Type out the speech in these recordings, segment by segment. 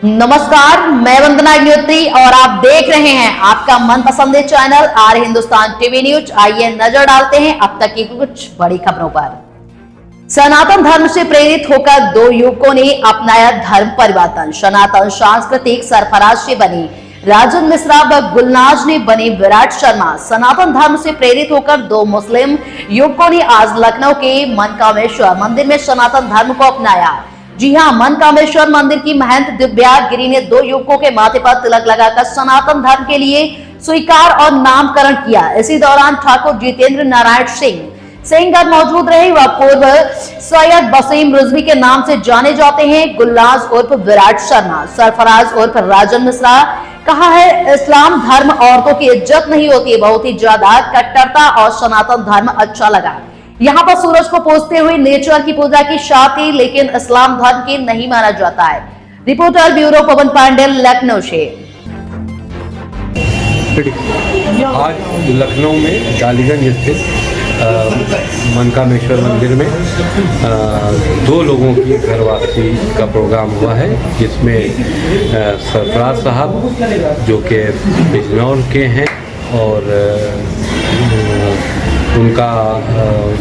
नमस्कार, मैं वंदना अग्निहोत्री और आप देख रहे हैं आपका मनपसंद channel are Hindustan TV news. आइए नजर डालते हैं अब तक की कुछ बड़ी खबरों पर। सनातन धर्म से प्रेरित होकर दो युवकों ने अपनाया धर्म परिवर्तन। सनातन सांस्कृतिक सरफराज से बने राजन मिश्रा व गुलनाज ने बने विराट शर्मा। सनातन धर्म से प्रेरित होकर दो मुस्लिम युवकों ने आज लखनऊ के मनकामेश्वर मंदिर में सनातन धर्म को अपनाया। जी हां, मनकामेश्वर मंदिर की महंत दिव्या गिरी ने दो युवकों के माथे पर तिलक लगाकर सनातन धर्म के लिए स्वीकार और नामकरण किया। इसी दौरान ठाकुर जितेंद्र नारायण सिंह मौजूद रहे। वह पूर्व सैयद वसीम रिजवी के नाम से जाने जाते हैं। गुलनाज उर्फ विराट शर्मा, सरफराज उर्फ राजन मिश्रा कहा है, इस्लाम धर्म औरतों की इज्जत नहीं होती है, बहुत ही ज्यादा कट्टरता और सनातन धर्म अच्छा लगा। यहाँ पर सूरज को पूजते हुए नेचर की पूजा की शादी, लेकिन इस्लाम धर्म की नहीं माना जाता है। रिपोर्टर ब्यूरो पवन पांडे, लखनऊ से। आज लखनऊ में डालीगंज स्थित मनकामेश्वर मंदिर में दो लोगों की घर वापसी का प्रोग्राम हुआ है, जिसमें सरफराज साहब जो कि बिजनौर के हैं और उनका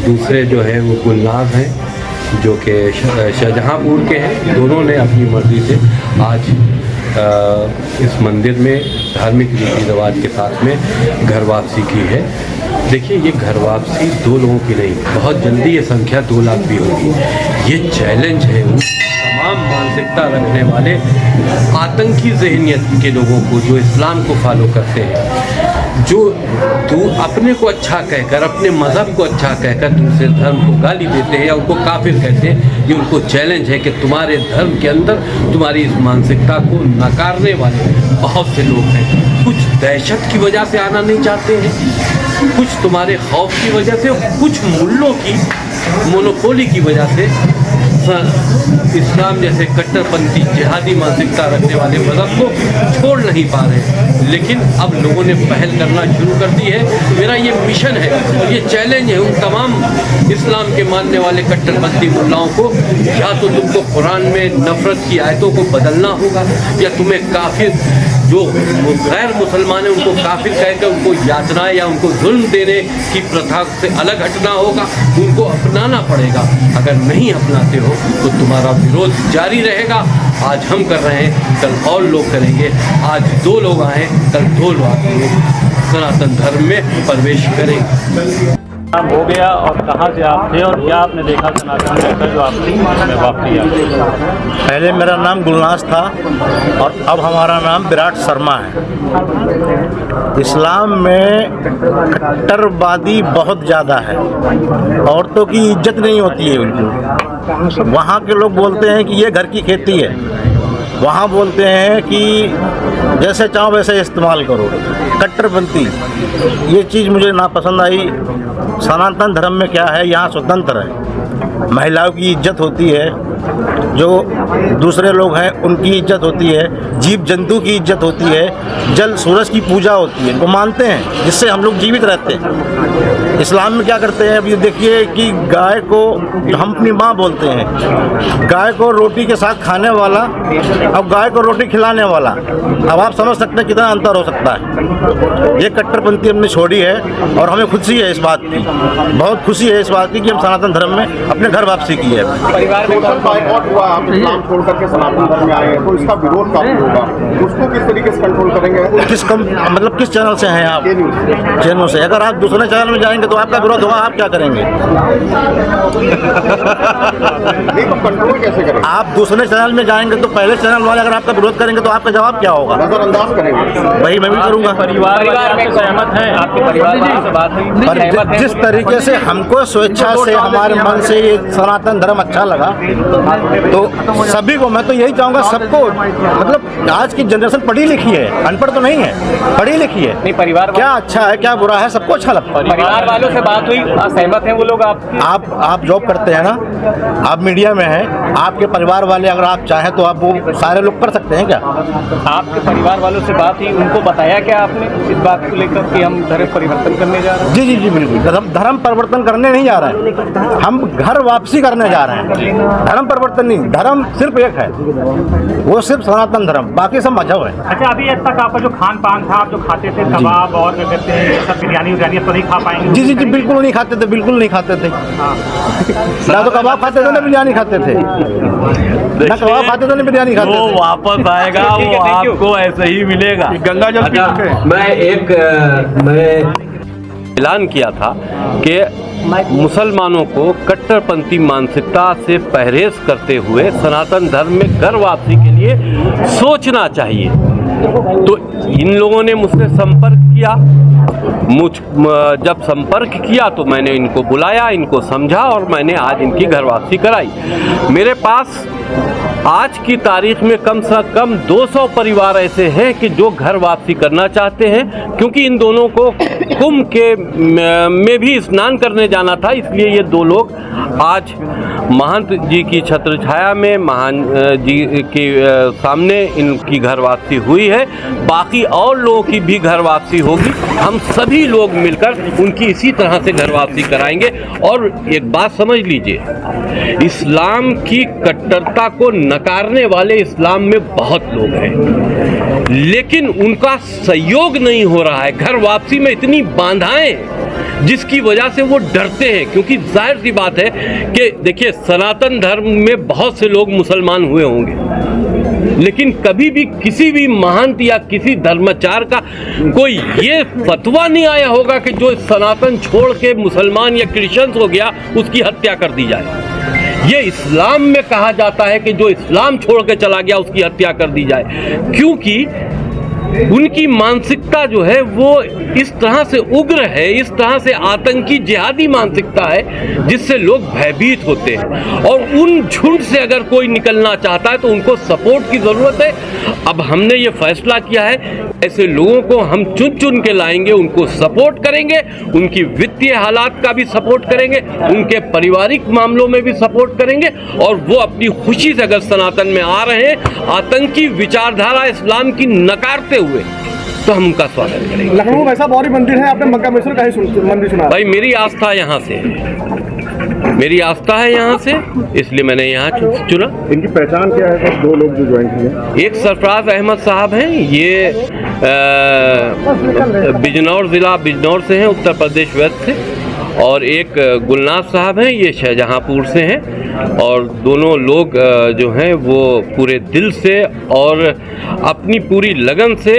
दूसरे जो है वो गुलनाज हैं जो कि शाहजहांपुर के हैं। दोनों ने अपनी मर्जी से आज इस मंदिर में धार्मिक रीति रिवाज के साथ में घर वापसी की है। देखिए, ये घर वापसी दो लोगों की नहीं, बहुत जल्दी ये संख्या 2 लाख भी होगी। ये चैलेंज है उन तमाम मानसिकता रखने वाले आतंकी ज़हनियत के लोगों को जो इस्लाम को फॉलो करते हैं, जो अपने को अच्छा कहकर, अपने मज़हब को अच्छा कहकर दूसरे धर्म को गाली देते हैं या उनको काफिर कहते हैं। ये उनको चैलेंज है कि तुम्हारे धर्म के अंदर तुम्हारी इस मानसिकता को नकारने वाले बहुत से लोग हैं। कुछ दहशत की वजह से आना नहीं चाहते हैं, कुछ तुम्हारे खौफ की वजह से, कुछ मूल्यों की मोनोपोली की वजह से इस्लाम जैसे कट्टरपंथी जिहादी मानसिकता रखने वाले मज़हब को छोड़ नहीं पा रहे। लेकिन अब लोगों ने पहल करना शुरू कर दी है। मेरा ये मिशन है और ये चैलेंज है उन तमाम इस्लाम के मानने वाले कट्टरपंथी मुल्लाओं को, या तो तुमको कुरान में नफरत की आयतों को बदलना होगा, या तुम्हें काफिर जो गैर मुसलमान हैं उनको काफिर कहकर उनको यातना या उनको जुल्म देने की प्रथा से अलग हटना होगा, उनको अपनाना पड़ेगा। अगर नहीं अपनाते हो तो तुम्हारा विरोध जारी रहेगा। आज हम कर रहे हैं, कल और लोग करेंगे। आज 2 लोग आए, कल 2 लोग सनातन धर्म में प्रवेश करेंगे। हो गया और कहाँ से आप थे और क्या आपने देखा सनातन धर्म का जो आपने वापसी आई? पहले मेरा नाम गुलनाज था और अब हमारा नाम विराट शर्मा है। इस्लाम में कट्टरवादी बहुत ज़्यादा है, औरतों की इज्जत नहीं होती है उनको। वहाँ के लोग बोलते हैं कि ये घर की खेती है, वहाँ बोलते हैं कि जैसे चाहो वैसे इस्तेमाल करो। कट्टरपंथी ये चीज़ मुझे नापसंद आई। सनातन धर्म में क्या है, यहाँ स्वतंत्र है, महिलाओं की इज्जत होती है, जो दूसरे लोग हैं उनकी इज्जत होती है, जीव जंतु की इज्जत होती है, जल सूरज की पूजा होती है, इनको मानते हैं, जिससे हम लोग जीवित रहते हैं। इस्लाम में क्या करते हैं, अब ये देखिए कि गाय को हम अपनी माँ बोलते हैं, गाय को रोटी के साथ खाने वाला अब गाय को रोटी खिलाने वाला। अब आप समझ सकते हैं कितना अंतर हो सकता है। ये कट्टरपंथी हमने छोड़ी है और हमें खुशी है इस बात की, बहुत खुशी है इस बात की कि हम सनातन धर्म में अपने घर वापसी की है। परिवार में बायकॉट हुआ, आप इस्लाम छोड़ करके सनातन धर्म में आए हैं, तो इसका विरोध काफी होगा, उसको किस तरीके से कंट्रोल करेंगे? मतलब किस चैनल से हैं आप? चैनल से। अगर आप दूसरे चैनल में जाएंगे तो आपका विरोध होगा, आप क्या करेंगे? नहीं तो कंट्रोल कैसे करेंगे? आप दूसरे चैनल में जाएंगे तो पहले चैनल वाले अगर आपका विरोध करेंगे तो आपका जवाब क्या होगा? नजरअंदाज करेंगे। वही मैं भी करूँगा। परिवार में सहमत हैं? आपके परिवार वालों से बात हुई? जिस तरीके से हमको स्वेच्छा से हमारे मन से ये सनातन धर्म अच्छा लगा, तो सभी को, मैं तो यही चाहूँगा सबको, मतलब आज की जनरेशन पढ़ी लिखी है, अनपढ़ तो नहीं है, पढ़ी लिखी है। नहीं, परिवार क्या अच्छा है क्या बुरा है सबको अच्छा लगता है। परिवार वालों से बात हुई, सहमत हैं वो लोग? आप जॉब करते हैं ना, आप मीडिया में हैं, आपके परिवार वाले अगर आप चाहें तो आप वो सारे लोग कर सकते हैं क्या? आपके परिवार वालों से बात हुई, उनको बताया क्या आपने इस बात को लेकर कि हम धर्म परिवर्तन करने जा रहे हैं? जी जी जी बिल्कुल, धर्म परिवर्तन करने नहीं जा रहे हैं, हम घर वापसी करने जा रहे हैं। धर्म परिवर्तन नहीं, धर्म सिर्फ एक है, वो सिर्फ सनातन धर्म, बाकी सब मजहब है। अच्छा, अभी तक आपका जो खान पान था, आप जो खाते थे कबाब और क्या कहते हैं सब बिरयानी तो नहीं खा पाएंगे? जी जी जी, बिल्कुल नहीं खाते थे, बिल्कुल नहीं खाते थे। ना तो कबाब खाते थे ना बिरयानी खाते थे, ना कबाब खाते थे ना बिरयानी खाते थे। वो वापस आएगा, वो आपको ऐसे ही मिलेगा। गंगा जल पी के। मैं ऐलान किया था कि मुसलमानों को कट्टरपंथी मानसिकता से परहेज करते हुए सनातन धर्म में घर वापसी के लिए सोचना चाहिए। तो इन लोगों ने मुझसे संपर्क किया, जब संपर्क किया तो मैंने इनको बुलाया, इनको समझा और मैंने आज इनकी घर वापसी कराई। मेरे पास आज की तारीख में कम से कम 200 परिवार ऐसे हैं कि जो घर वापसी करना चाहते हैं, क्योंकि इन दोनों को कुंभ के में भी स्नान करने जाना था, इसलिए ये दो लोग आज महंत जी की छत्र छाया में महान जी के सामने इनकी घर वापसी हुई है। बाकी और लोगों की भी घर वापसी होगी, हम सभी लोग मिलकर उनकी इसी तरह से घर वापसी कराएंगे। और एक बात समझ लीजिए, इस्लाम की कट्टरता को नकारने वाले इस्लाम में बहुत लोग हैं, लेकिन उनका सहयोग नहीं हो रहा है। घर वापसी में इतनी बाधाएं जिसकी वजह से वो डरते हैं, क्योंकि जाहिर सी बात है कि देखिए सनातन धर्म में बहुत से लोग मुसलमान हुए होंगे, लेकिन कभी भी किसी भी महंत या किसी धर्माचार्य का कोई ये फतवा नहीं आया होगा कि जो सनातन छोड़ के मुसलमान या क्रिश्चियन हो गया उसकी हत्या कर दी जाए। ये इस्लाम में कहा जाता है कि जो इस्लाम छोड़ के चला गया उसकी हत्या कर दी जाए, क्योंकि उनकी मानसिकता जो है वो इस तरह से उग्र है, इस तरह से आतंकी जिहादी मानसिकता है जिससे लोग भयभीत होते हैं। और उन झुंड से अगर कोई निकलना चाहता है तो उनको सपोर्ट की ज़रूरत है। अब हमने ये फैसला किया है, ऐसे लोगों को हम चुन चुन के लाएंगे, उनको सपोर्ट करेंगे, उनकी वित्तीय हालात का भी सपोर्ट करेंगे, उनके पारिवारिक मामलों में भी सपोर्ट करेंगे। और वो अपनी खुशी से अगर सनातन में आ रहे हैं, आतंकी विचारधारा इस्लाम की नकारते हुए, तो हम उनका स्वागत करेंगे। लखनऊ में ऐसा बहुत मंदिर है, आपने मक्का मशहूर का ही मंदिर सुना? भाई मेरी आस्था यहाँ से है, मेरी आस्था है यहाँ से, इसलिए मैंने यहाँ चुना। इनकी पहचान क्या है? बस दो लोग जो ज्वाइन किए, एक सरफराज अहमद साहब हैं, ये बिजनौर ज़िला बिजनौर से हैं, उत्तर प्रदेश वेस्ट से। और एक गुलनाज साहब हैं, ये शाहजहाँपुर से हैं। और दोनों लोग जो हैं वो पूरे दिल से और अपनी पूरी लगन से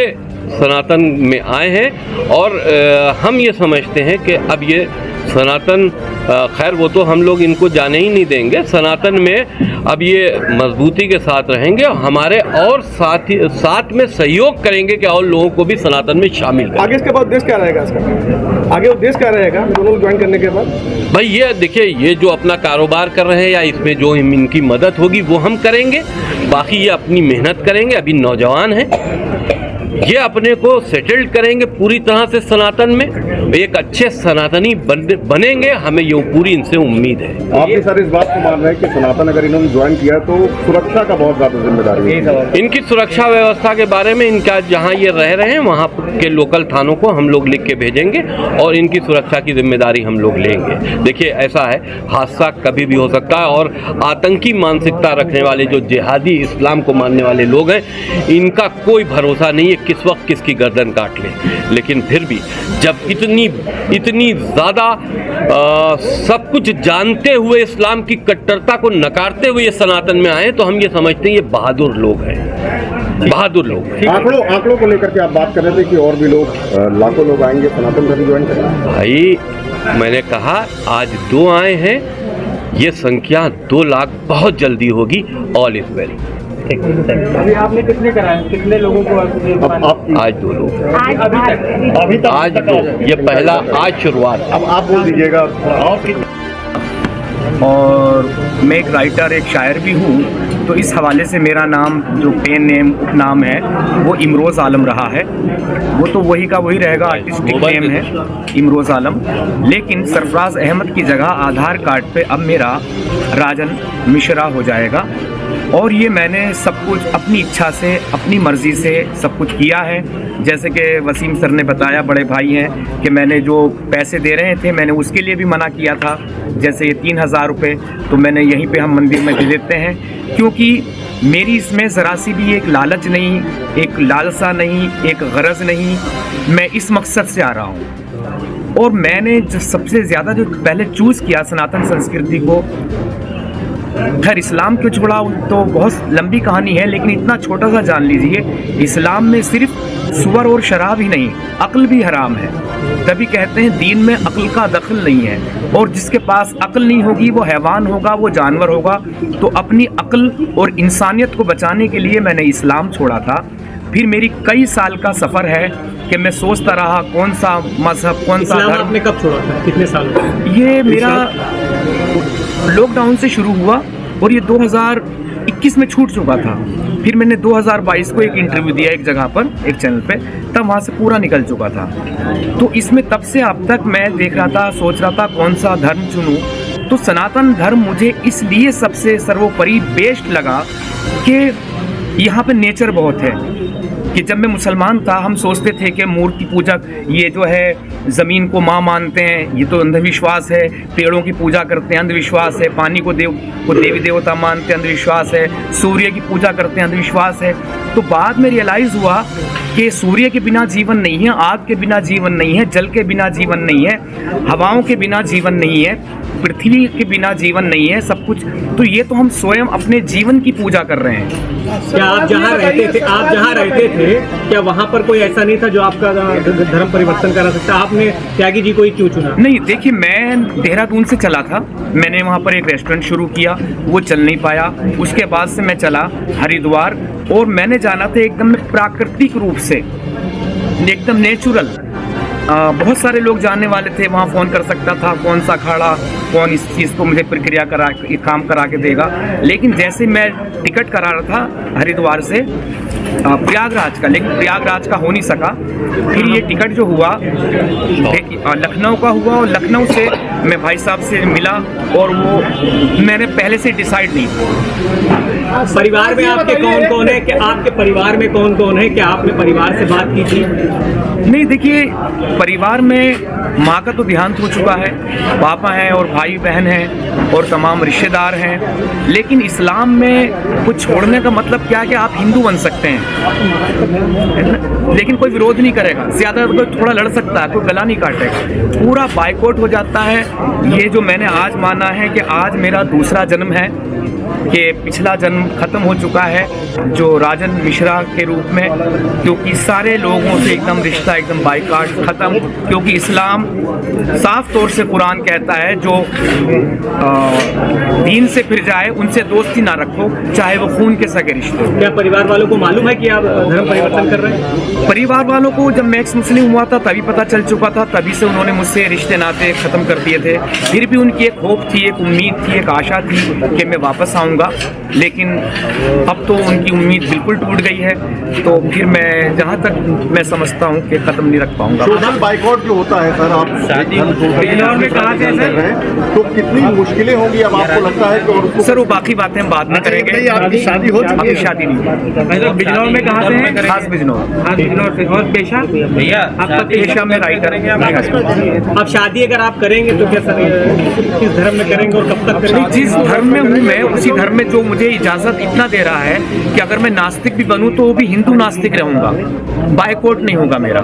सनातन में आए हैं। और हम ये समझते हैं कि अब ये सनातन, खैर वो तो हम लोग इनको जाने ही नहीं देंगे, सनातन में अब ये मजबूती के साथ रहेंगे और हमारे और साथ में सहयोग करेंगे कि और लोगों को भी सनातन में शामिल करें। आगे इसके बाद उद्देश्य क्या रहेगा इसका? आगे उद्देश्य क्या रहेगा दोनों ज्वाइन करने के बाद? भाई ये देखिए, ये जो अपना कारोबार कर रहे हैं या इसमें जो इनकी मदद होगी वो हम करेंगे, बाकी ये अपनी मेहनत करेंगे, अभी नौजवान हैं, ये अपने को सेटल्ड करेंगे पूरी तरह से सनातन में, एक अच्छे सनातनी बनेंगे, हमें ये पूरी इनसे उम्मीद है। आप भी सर इस बात को मान रहे हैं कि सनातन अगर इन्होंने ज्वाइन किया तो सुरक्षा का बहुत ज्यादा जिम्मेदारी है? इनकी सुरक्षा व्यवस्था के बारे में, इनका जहां ये रह रहे हैं वहां के लोकल थानों को हम लोग लिख के भेजेंगे और इनकी सुरक्षा की जिम्मेदारी हम लोग लेंगे। देखिए ऐसा है, हादसा कभी भी हो सकता है और आतंकी मानसिकता रखने वाले जो जिहादी इस्लाम को मानने वाले लोग हैं, इनका कोई भरोसा नहीं है किस वक्त किसकी गर्दन काट ले। लेकिन फिर भी जब इतनी ज़्यादा सब कुछ जानते हुए इस्लाम की कट्टरता को नकारते हुए ये सनातन में आए, तो हम ये समझते हैं ये बहादुर लोग हैं, बहादुर लोग। आंकड़ों को लेकर के आप बात कर रहे थे कि और भी लोग, लाखों लोग आएंगे सनातन धर्म ज्वाइन करेंगे। भाई मैंने कहा आज 2 आए हैं, ये संख्या 2 लाख बहुत जल्दी होगी। All is well. अभी आपने कितने कराए, कितने लोगों को? आज 2 लोग, अभी तक आज 2, ये पहला, आज शुरुआत। अब आप बोल दीजिएगा। और मैं एक राइटर, एक शायर भी हूँ, तो इस हवाले से मेरा नाम जो पेन नेम उपनाम है वो इमरोज़ आलम रहा है। वो तो वही का वही रहेगा, आर्टिस्टिक नेम है इमरोज़ आलम। लेकिन सरफराज अहमद की जगह आधार कार्ड पे अब मेरा राजन मिश्रा हो जाएगा। और ये मैंने सब कुछ अपनी इच्छा से, अपनी मर्ज़ी से सब कुछ किया है। जैसे कि वसीम सर ने बताया, बड़े भाई हैं, कि मैंने जो पैसे दे रहे थे मैंने उसके लिए भी मना किया था। जैसे 3,000 रुपये तो मैंने यहीं पे हम मंदिर में दे देते हैं, क्योंकि मेरी इसमें ज़रा सी भी एक लालच नहीं, एक लालसा नहीं, एक गरज नहीं। मैं इस मकसद से आ रहा हूँ। और मैंने जो सबसे ज़्यादा जो पहले चूज़ किया सनातन संस्कृति को, खैर इस्लाम क्यों छोड़ा तो बहुत लंबी कहानी है, लेकिन इतना छोटा सा जान लीजिए, इस्लाम में सिर्फ सुअर और शराब ही नहीं, अक्ल भी हराम है। तभी कहते हैं दीन में अक्ल का दखल नहीं है, और जिसके पास अक्ल नहीं होगी वो हैवान होगा, वो जानवर होगा। तो अपनी अक्ल और इंसानियत को बचाने के लिए मैंने इस्लाम छोड़ा था। फिर मेरी कई साल का सफ़र है कि मैं सोचता रहा कौन सा मजहब, कौन सा धर्म। आपने कब छोड़ा था, कितने साल? ये मेरा लॉकडाउन से शुरू हुआ और ये 2021 में छूट चुका था। फिर मैंने 2022 को एक इंटरव्यू दिया एक जगह पर, एक चैनल पे, तब वहाँ से पूरा निकल चुका था। तो इसमें तब से अब तक मैं देख रहा था, सोच रहा था कौन सा धर्म चुनूं। तो सनातन धर्म मुझे इसलिए सबसे सर्वोपरि बेस्ट लगा कि यहाँ पे नेचर बहुत है। कि जब मैं मुसलमान था हम सोचते थे कि मूर्ति पूजक, ये जो है ज़मीन को माँ मानते हैं, ये तो अंधविश्वास है। पेड़ों की पूजा करते हैं, अंधविश्वास है। पानी को देवी देवता मानते हैं, अंधविश्वास है। सूर्य की पूजा करते हैं, अंधविश्वास है। तो बाद में रियलाइज़ हुआ कि सूर्य के बिना जीवन नहीं है, आग के बिना जीवन नहीं है, जल के बिना जीवन नहीं है, हवाओं के बिना जीवन नहीं है, पृथ्वी के बिना जीवन नहीं है, सब कुछ। तो ये तो हम स्वयं अपने जीवन की पूजा कर रहे हैं। क्या आप जहाँ रहते थे क्या वहाँ पर कोई ऐसा नहीं था जो आपका धर्म परिवर्तन करा सकता? आपने त्यागी जी को ही क्यों चुना? नहीं, देखिए मैं देहरादून से चला था, मैंने वहाँ पर एक रेस्टोरेंट शुरू किया, वो चल नहीं पाया। उसके बाद से मैं चला हरिद्वार, और मैंने जाना था एकदम प्राकृतिक रूप से, एकदम नेचुरल। बहुत सारे लोग जानने वाले थे, वहाँ फ़ोन कर सकता था कौन सा अखाड़ा, कौन इस चीज़ को मुझे प्रक्रिया करा, काम करा के देगा। लेकिन जैसे मैं टिकट करा रहा था हरिद्वार से प्रयागराज का, लेकिन प्रयागराज का हो नहीं सका। फिर ये टिकट जो हुआ लखनऊ का हुआ, और लखनऊ से मैं भाई साहब से मिला, और वो मैंने पहले से डिसाइड नहीं था। परिवार में आपके कौन कौन है? कि आपके परिवार में कौन कौन है? क्या आपने परिवार से बात की थी? नहीं, देखिए परिवार में माँ का तो देहांत हो चुका है, पापा हैं और भाई बहन हैं और तमाम रिश्तेदार हैं। लेकिन इस्लाम में कुछ छोड़ने का मतलब क्या है कि आप हिंदू बन सकते हैं, लेकिन कोई विरोध नहीं करेगा, ज़्यादा कोई थोड़ा लड़ सकता है, कोई गला नहीं काटेगा। पूरा बाइकआउट हो जाता है। ये जो मैंने आज माना है कि आज मेरा दूसरा जन्म है, कि पिछला जन्म ख़त्म हो चुका है जो राजन मिश्रा के रूप में, क्योंकि सारे लोगों से एकदम रिश्ता एकदम बाइकाट ख़त्म। क्योंकि इस्लाम साफ तौर से कुरान कहता है जो दीन से फिर जाए उनसे दोस्ती ना रखो, चाहे वो खून के सगे रिश्ते। क्या परिवार वालों को मालूम है कि आप धर्म परिवर्तन कर रहे हैं? परिवार वालों को जब मैं एक्स मुस्लिम हुआ था तभी पता चल चुका था, तभी से उन्होंने मुझसे रिश्ते नाते ख़त्म कर दिए थे। फिर भी उनकी एक होप थी, एक उम्मीद थी, एक आशा थी कि मैं वापस आऊँगा, लेकिन अब तो उनकी उम्मीद बिल्कुल टूट गई है। तो फिर मैं जहाँ तक मैं समझता हूँ कि ख़त्म नहीं रख पाऊँगा। सोशल बाइकआउट जो होता है सर, आप बिजनौर में कहा थे सर, तो कितनी मुश्किलें होंगी अब आपको लगता है कि? सर वो बाकी बातें हम बाद में करेंगे। आपकी शादी हो चुकी है? अभी शादी नहीं। बिजनौर में कहा थे? खास बिजनौर। बिजनौर से। और पेशा? भैया आपका पेशा में राइटर। अब शादी अगर आप करेंगे तो क्या सर, किस धर्म में करेंगे और कब तक करेंगे? जिस धर्म में हूँ मैं उसी धर्म में जो मुझे इजाज़त इतना दे रहा है कि अगर मैं नास्तिक भी बनूँ तो वो भी हिंदू नास्तिक रहूँगा, बाइकआउट नहीं होगा मेरा।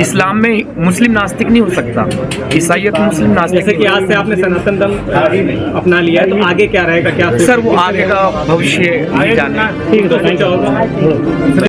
इस्लाम में मुस्लिम नास्तिक नहीं हो सकता, ईसाईयत मुस्लिम नास्तिक। जैसे कि आज से आपने सनातन धर्म अपना लिया है, तो आगे क्या रहेगा? क्या सर वो आगे का भविष्य नहीं जाने। ठीक है,